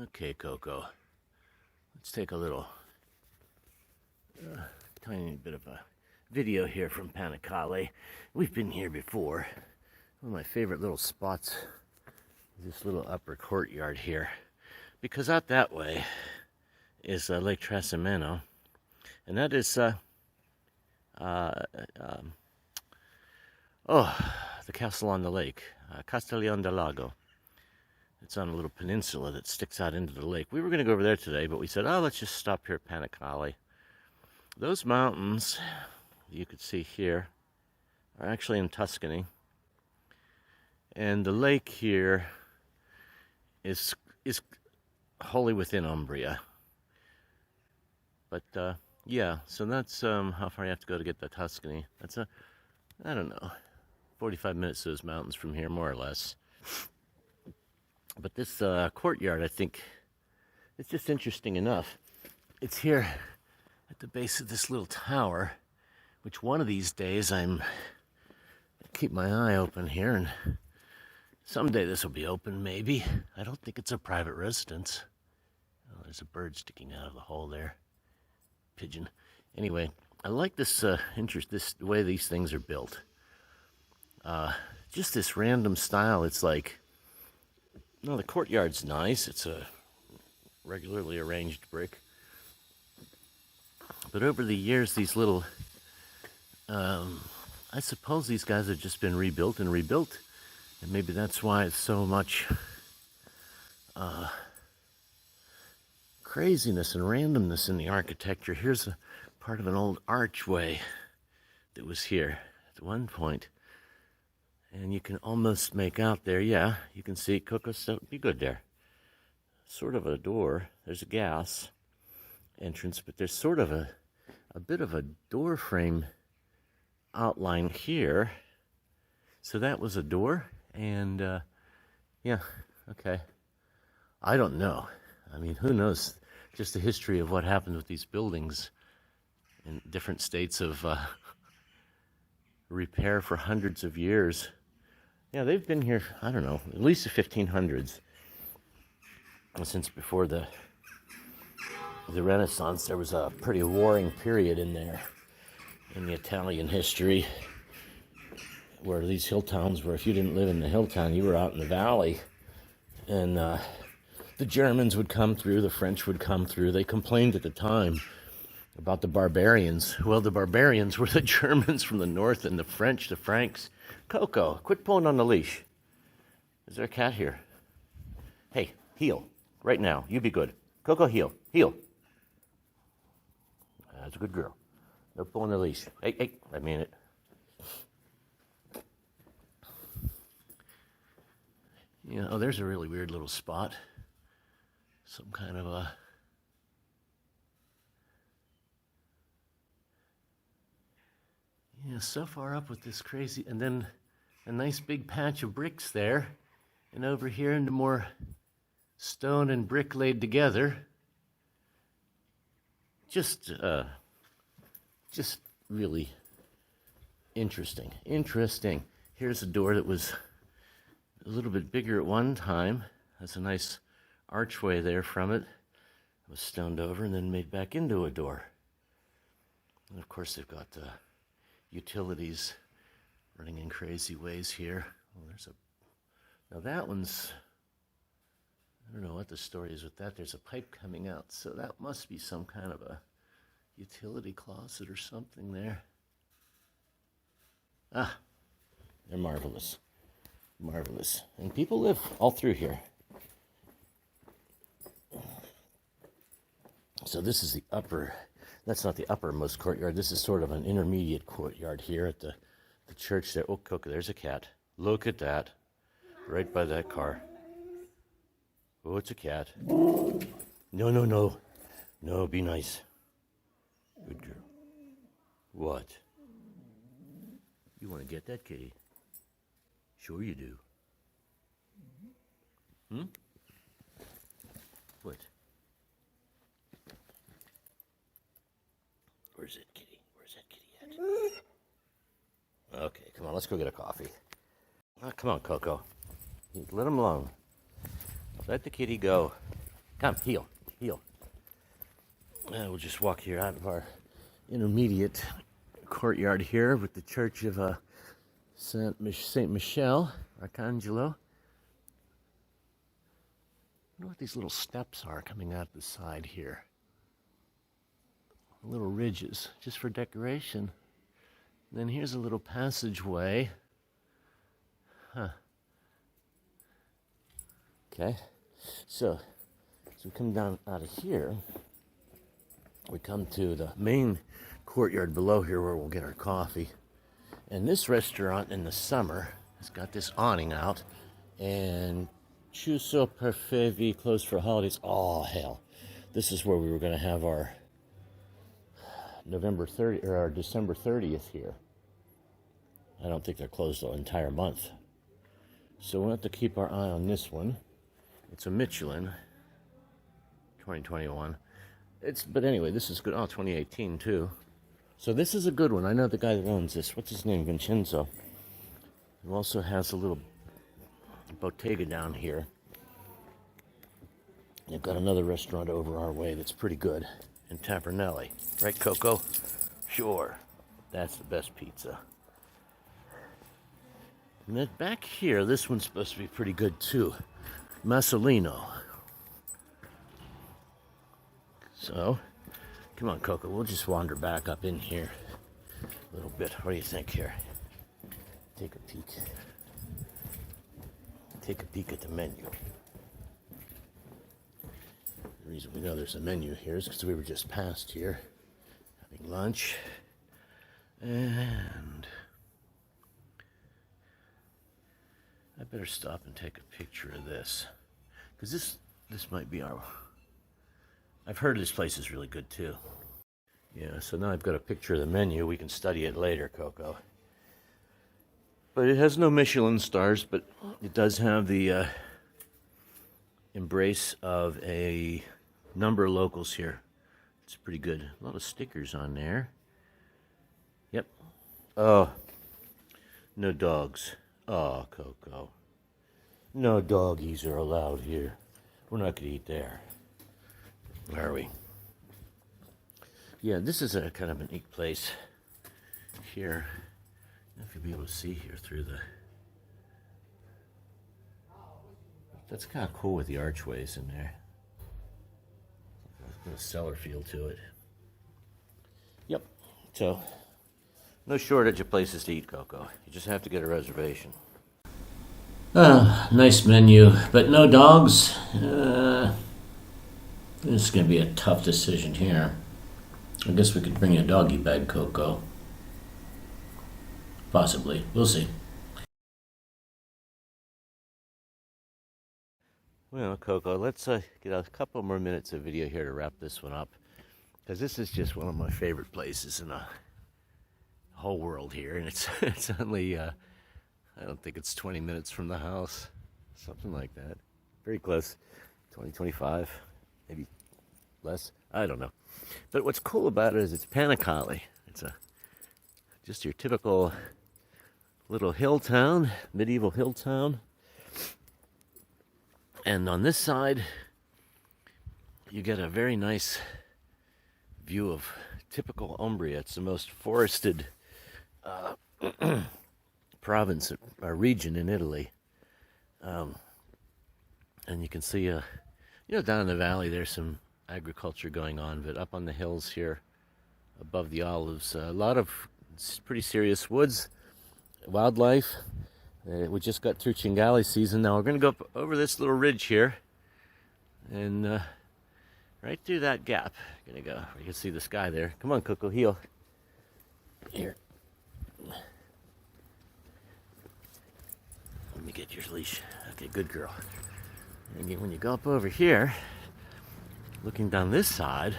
Okay, Coco. Let's take a little tiny bit of a video here from Panicale. We've been here before. One of my favorite little spots is this little upper courtyard here, because out that way is Lake Trasimeno, and that is the castle on the lake, Castiglione del Lago. It's on a little peninsula that sticks out into the lake. We were going to go over there today, but we said, oh, let's just stop here at Panicale. Those mountains you could see here are actually in Tuscany. And the lake here is wholly within Umbria. But, yeah, so that's how far you have to go to get to Tuscany. That's I don't know, 45 minutes to those mountains from here, more or less. But this courtyard, I think, it's just interesting enough. It's here at the base of this little tower, which one of these days I'm keep my eye open here, and someday this will be open, maybe. I don't think it's a private residence. Oh, there's a bird sticking out of the hole there. Pigeon. Anyway, I like this the way these things are built. Just this random style. It's like, no, the courtyard's nice. It's a regularly arranged brick. But over the years, these little, I suppose these guys have just been rebuilt and rebuilt. And maybe that's why it's so much craziness and randomness in the architecture. Here's a part of an old archway that was here at one point. And you can almost make out there, yeah, you can see Coco, so be good there. Sort of a door. There's a gas entrance, but there's sort of a bit of a door frame outline here. So that was a door, and yeah, okay. I don't know. I mean, who knows? Just the history of what happened with these buildings in different states of repair for hundreds of years. Yeah, they've been here, I don't know, at least the 1500s. Since before the Renaissance, there was a pretty warring period in there in the Italian history, where these hill towns were, if you didn't live in the hill town, you were out in the valley. And the Germans would come through, the French would come through. They complained at the time about the barbarians. Well, the barbarians were the Germans from the north, and the French, the Franks. Coco, quit pulling on the leash. Is there a cat here? Hey, heel. Right now. You be good. Coco, heel. Heel. That's a good girl. No pulling the leash. Hey, I mean it. Yeah, oh, there's a really weird little spot. Some kind of a... Yeah, so far up with this crazy, and then a nice big patch of bricks there, and over here into more stone and brick laid together. Just really interesting. Here's a door that was a little bit bigger at one time. That's a nice archway there from it. It was stoned over and then made back into a door. And of course they've got utilities running in crazy ways here. Well, now that one's, I don't know what the story is with that. There's a pipe coming out, so that must be some kind of a utility closet or something there. Ah, they're marvelous. Marvelous. And people live all through here. So this is the upper, that's not the uppermost courtyard. This is sort of an intermediate courtyard here at the church there. Oh, Coco, there's a cat. Look at that. Right by that car. Oh, it's a cat. No. No, be nice. Good girl. What? You want to get that kitty? Sure you do. What? Where's it, kitty? Where's that kitty at? Okay, come on, let's go get a coffee. Oh, come on, Coco. Let him alone. Let the kitty go. Come, heel, heel. We'll just walk here out of our intermediate courtyard here with the Church of Saint Michel, Arcangelo. I wonder what these little steps are coming out the side here. Little ridges, just for decoration. And then here's a little passageway. Huh. Okay. So we come down out of here. We come to the main courtyard below here where we'll get our coffee. And this restaurant in the summer has got this awning out. And Chiuso per fevi, closed for holidays. Oh, hell. This is where we were going to have our November 30th or our December 30th here. I don't think they're closed the entire month. So we'll have to keep our eye on this one. It's a Michelin 2021. But anyway, this is good. Oh, 2018 too. So this is a good one. I know the guy that owns this. What's his name? Vincenzo. He also has a little bottega down here. They've got another restaurant over our way that's pretty good in Tapernelli. Right, Coco? Sure. That's the best pizza. And then back here, this one's supposed to be pretty good too. Masolino. So, come on, Coco. We'll just wander back up in here a little bit. What do you think here? Take a peek. Take a peek at the menu. The reason we know there's a menu here is because we were just past here having lunch. And I better stop and take a picture of this. Because this might be our... I've heard this place is really good too. Yeah, so now I've got a picture of the menu. We can study it later, Coco. But it has no Michelin stars, but it does have the embrace of a number of locals here. It's pretty good. A lot of stickers on there. Yep. Oh, no dogs. Oh, Coco. No doggies are allowed here. We're not going to eat there. Are we? Yeah, this is a kind of a neat place here. I don't know if you'll be able to see here through the... That's kind of cool with the archways in there. There's a cellar feel to it. Yep. So, no shortage of places to eat, Coco. You just have to get a reservation. Nice menu, but no dogs. This is going to be a tough decision here. I guess we could bring a doggy bag, Coco. Possibly. We'll see. Well, Coco, let's get a couple more minutes of video here to wrap this one up. Because this is just one of my favorite places in the whole world here. And it's only, I don't think it's 20 minutes from the house. Something like that. Very close. 20, 25, maybe less. I don't know. But what's cool about it is it's Panicale. It's just your typical little hill town, medieval hill town. And on this side, you get a very nice view of typical Umbria. It's the most forested province or region in Italy. And you can see, down in the valley, there's some agriculture going on, but up on the hills here, above the olives, a lot of pretty serious woods, wildlife. We just got through Cinghiale season. Now we're going to go up over this little ridge here, and right through that gap. Gonna go. You can see the sky there. Come on, Coco, heel. Here. Let me get your leash. Okay, good girl. And when you go up over here, looking down this side,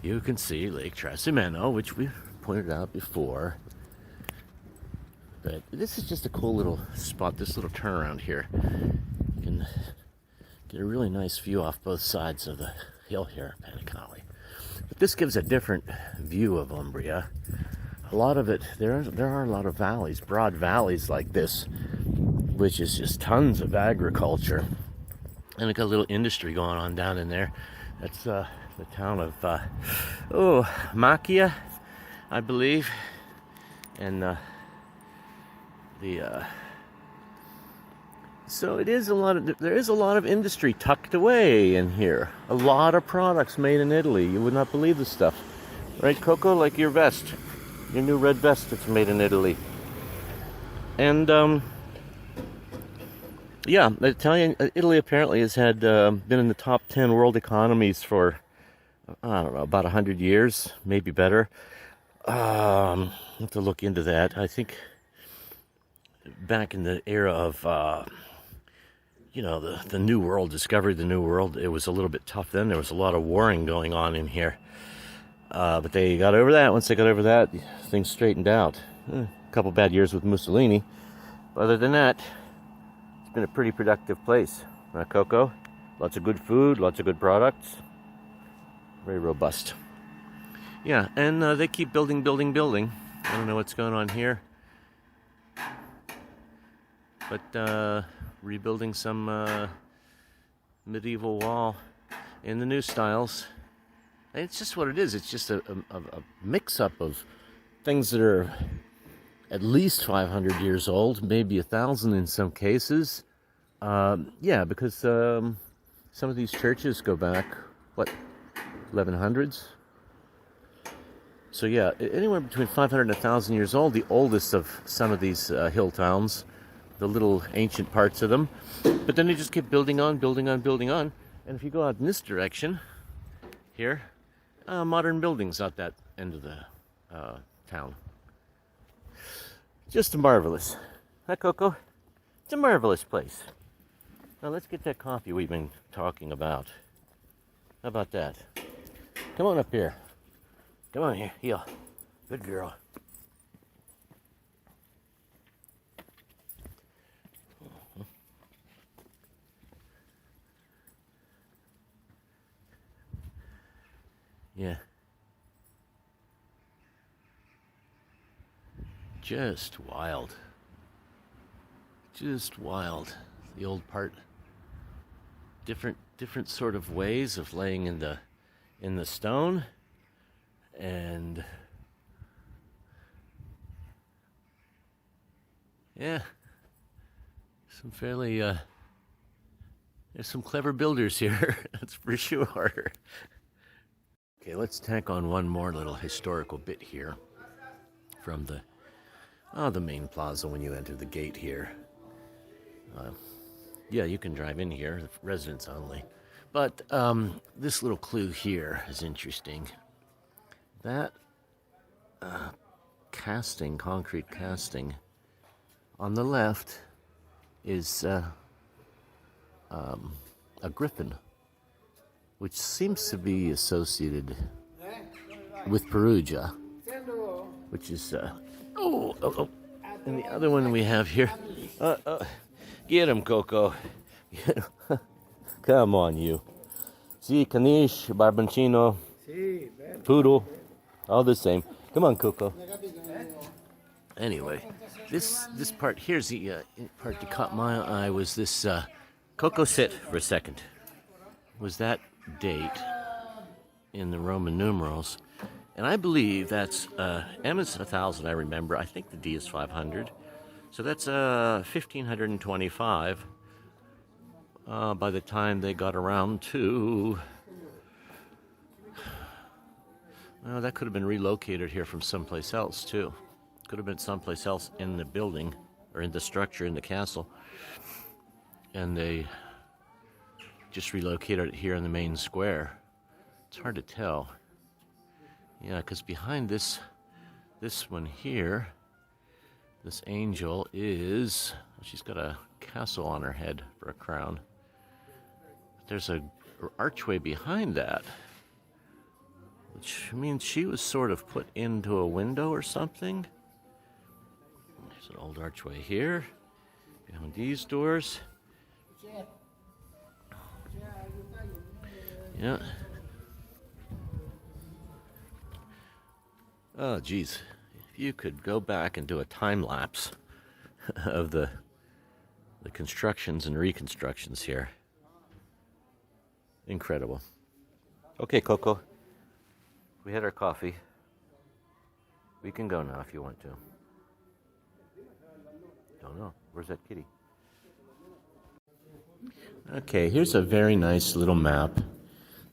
you can see Lake Trasimeno, which we pointed out before. But this is just a cool little spot, this little turnaround here. You can get a really nice view off both sides of the hill here, Panicale. But this gives a different view of Umbria. A lot of it, there are a lot of valleys, broad valleys like this, which is just tons of agriculture. And it got a little industry going on down in there. That's the town of Macchia, I believe. And so it is there is a lot of industry tucked away in here. A lot of products made in Italy. You would not believe the stuff. Right, Coco? Like your vest. Your new red vest that's made in Italy. And yeah, Italy apparently has had been in the top 10 world economies for, I don't know, about 100 years, maybe better. I'll have to look into that. I think back in the era of, the New World, discovery of the New World, it was a little bit tough then. There was a lot of warring going on in here. But they got over that. Once they got over that, things straightened out. A couple bad years with Mussolini. But other than that, it's been a pretty productive place. Coco, lots of good food, lots of good products. Very robust. Yeah, and they keep building. I don't know what's going on here. But rebuilding some medieval wall in the new styles. And it's just what it is. It's just a mix-up of things that are at least 500 years old, maybe 1,000 in some cases. Because some of these churches go back, 1100s? So yeah, anywhere between 500 and 1,000 years old, the oldest of some of these hill towns, the little ancient parts of them. But then they just keep building on. And if you go out in this direction, here, modern buildings out that end of the town. Just marvelous. Huh, Coco? It's a marvelous place. Now let's get that coffee we've been talking about. How about that? Come on up here. Come on here. Heel. Good girl. Yeah. Just wild. Just wild. The old part. Different sort of ways of laying in the stone, and yeah, some fairly there's some clever builders here. That's for sure. Okay, let's tack on one more little historical bit here from the main plaza when you enter the gate here. Yeah, you can drive in here, residents only. But this little clue here is interesting. That concrete casting, on the left is a griffin, which seems to be associated with Perugia, which is, and the other one we have here, get him, Coco. Come on, you. See, caniche, barboncino, poodle, all the same. Come on, Coco. Anyway, this part here's the part that caught my eye was this. Coco, sit for a second. Was that date in the Roman numerals? And I believe that's M is 1,000. I remember. I think the D is 500. So that's 1525. By the time they got around to, well, that could have been relocated here from someplace else too. Could have been someplace else in the building or in the structure in the castle, and they just relocated it here in the main square. It's hard to tell. Yeah, because behind this one here, this angel is, she's got a castle on her head for a crown. There's an archway behind that, which means she was sort of put into a window or something. There's an old archway here, behind these doors. Yeah. Oh, geez. If you could go back and do a time lapse of the constructions and reconstructions here. Incredible. Okay, Coco. We had our coffee. We can go now if you want to. Don't know. Where's that kitty? Okay, here's a very nice little map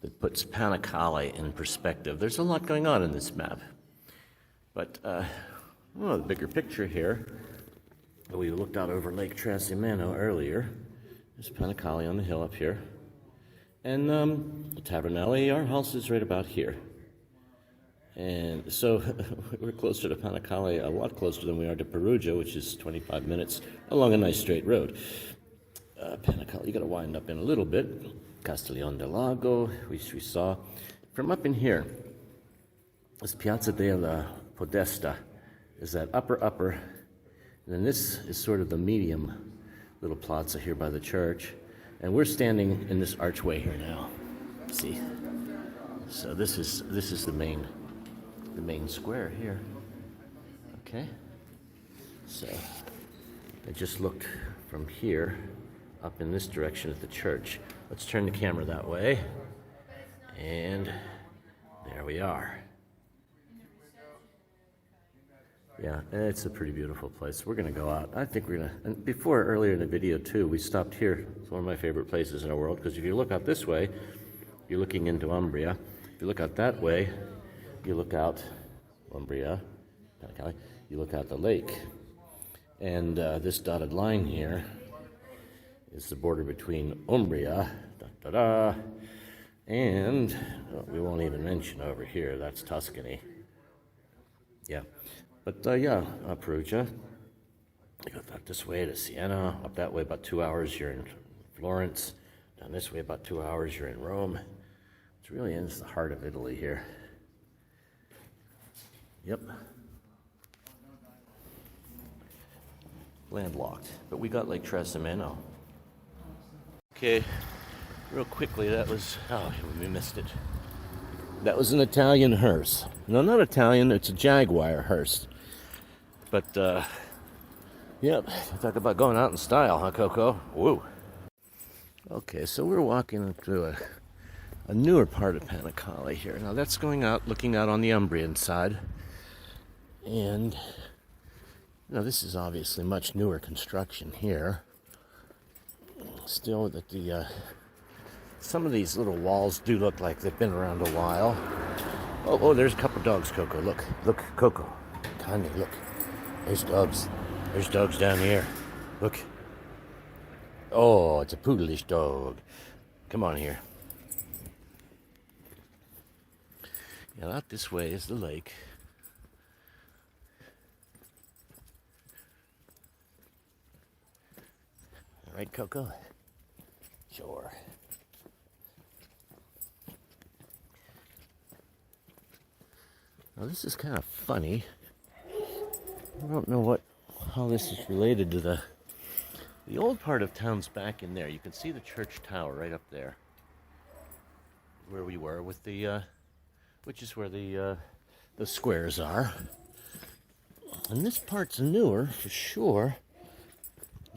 that puts Panicale in perspective. There's a lot going on in this map. But, well, the bigger picture here, we looked out over Lake Trasimeno earlier. There's Panicale on the hill up here. And the Tavernelli, our house is right about here. And so we're closer to Panicale, a lot closer than we are to Perugia, which is 25 minutes along a nice straight road. Panicale, you got to wind up in a little bit. Castiglione del Lago, which we saw. From up in here, this Piazza della Podesta is that upper, and then this is sort of the medium little plaza here by the church. And we're standing in this archway here now. See? So this is the main square here. Okay? So I just looked from here up in this direction at the church. Let's turn the camera that way. And there we are. Yeah, it's a pretty beautiful place. We're going to go out. I think we're going to, and before, earlier in the video too, we stopped here. It's one of my favorite places in the world, because if you look out this way, you're looking into Umbria. If you look out that way, you look out Umbria, Panicale, you look out the lake. And this dotted line here is the border between Umbria, and we won't even mention over here, that's Tuscany. Yeah. But yeah, Perugia, you go out this way to Siena, up that way about 2 hours, you're in Florence, down this way about 2 hours, you're in Rome. It's really in the heart of Italy here. Yep. Landlocked, but we got Lake Trasimeno. Okay, real quickly, that was, oh, we missed it. That was an Italian hearse. No, not Italian, it's a Jaguar hearse. But, yep, talk about going out in style, huh, Coco? Woo. Okay, so we're walking through a newer part of Panicale here. Now, that's going out, looking out on the Umbrian side. And, you know, this is obviously much newer construction here. Still, that some of these little walls do look like they've been around a while. Oh, there's a couple dogs, Coco. Look, Coco. Tiny, look. There's dogs. There's dogs down here. Look. Oh, it's a poodleish dog. Come on here. Yeah, out this way is the lake. All right, Coco? Sure. Now, this is kind of funny. I don't know how this is related to the old part of town's back in there. You can see the church tower right up there, where we were with the, which is where the squares are. And this part's newer for sure.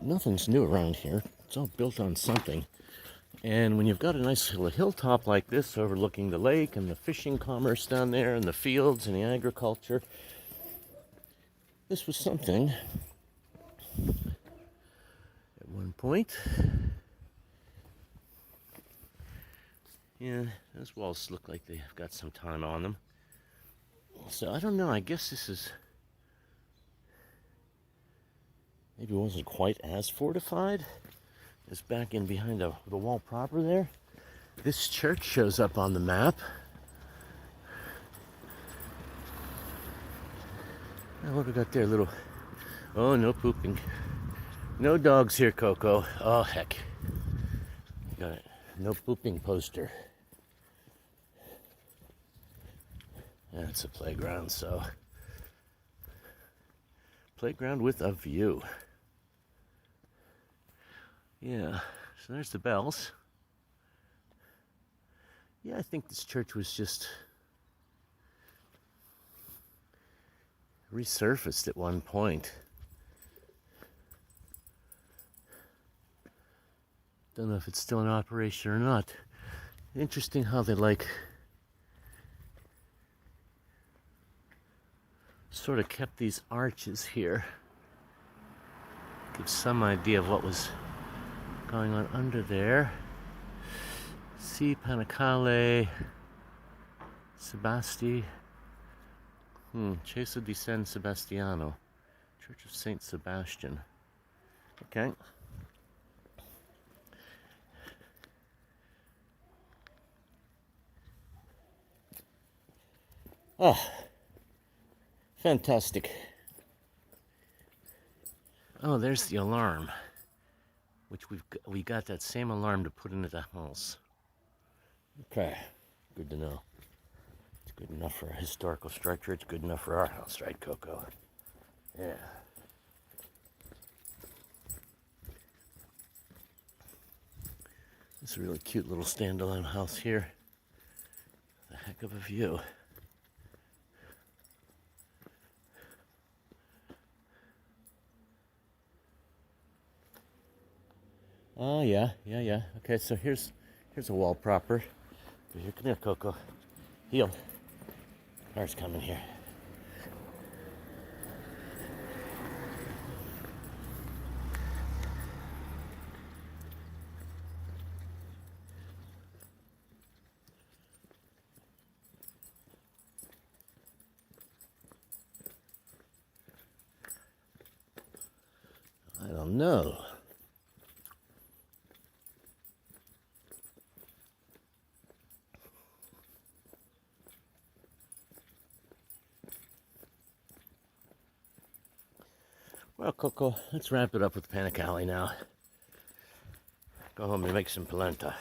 Nothing's new around here. It's all built on something. And when you've got a nice little hilltop like this overlooking the lake and the fishing commerce down there and the fields and the agriculture, this was something at one point. Yeah, those walls look like they've got some time on them. So I don't know, I guess this is, maybe it wasn't quite as fortified as back in behind the wall proper there. This church shows up on the map. Now what we got there? Little, oh, no pooping. No dogs here, Coco. Oh, heck. Got it. No pooping poster. That's a playground, so. Playground with a view. Yeah, so there's the bells. Yeah, I think this church was just resurfaced at one point. Don't know if it's still in operation or not. Interesting how they like sort of kept these arches here. Gives some idea of what was going on under there. See Panicale, Sebasti, Chiesa di San Sebastiano, Church of Saint Sebastian. Okay. Oh, fantastic. Oh, there's the alarm, which we got that same alarm to put into the house. Okay, good to know. It's good enough for a historical structure. It's good enough for our house, right, Coco? Yeah. It's a really cute little standalone house here. A heck of a view. Oh yeah. Okay, so here's a wall proper. Here, come here, Coco. Heel. Car's coming here. I don't know. Well, Coco, let's wrap it up with Panicale now. Go home and make some polenta.